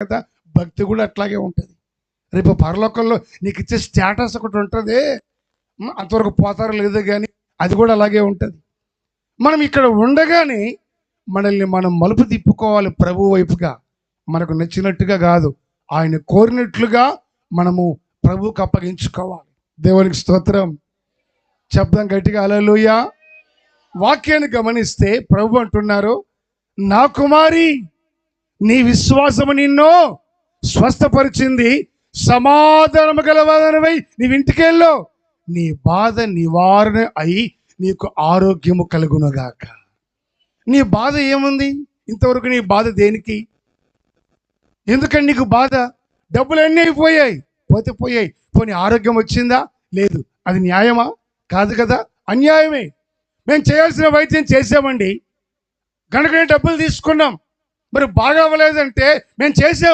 కదా, భక్తి కూడా అట్లాగే ఉంటుంది. రేపు పరలోకంలో నీకు ఇచ్చే స్టేటస్ ఒకటి ఉంటుంది. అంతవరకు పోతారో లేదో కానీ అది కూడా అలాగే ఉంటుంది. మనం ఇక్కడ ఉండగానే మనల్ని మనం మలుపు తిప్పుకోవాలి ప్రభు వైపుగా. మనకు నచ్చినట్టుగా కాదు, ఆయన కోరినట్లుగా మనము ప్రభువుకు అప్పగించుకోవాలి. దేవునికి స్తోత్రం. శబ్దం గట్టిగా హల్లెలూయా. వాక్యాన్ని గమనిస్తే ప్రభు అంటున్నారు, నా కుమారి నీ విశ్వాసము నిన్ను స్వస్థపరిచింది, సమాధానము గలవాడవై నీవింటికెళ్ళు, నీ బాధ నివారణ అయి నీకు ఆరోగ్యము కలుగునుగాక. నీ బాధ ఏముంది? ఇంతవరకు నీ బాధ దేనికి? ఎందుకని నీకు బాధ? డబ్బులు అన్నీ అయిపోయాయి, పోతే పోయాయి. పోనీ ఆరోగ్యం వచ్చిందా? లేదు. అది న్యాయమా? కాదు కదా, అన్యాయమే. మేము చేయాల్సిన వైద్యం చేసామండి, కనుకనే డబ్బులు తీసుకున్నాం. మరి బాగా అవ్వలేదంటే మేము చేసే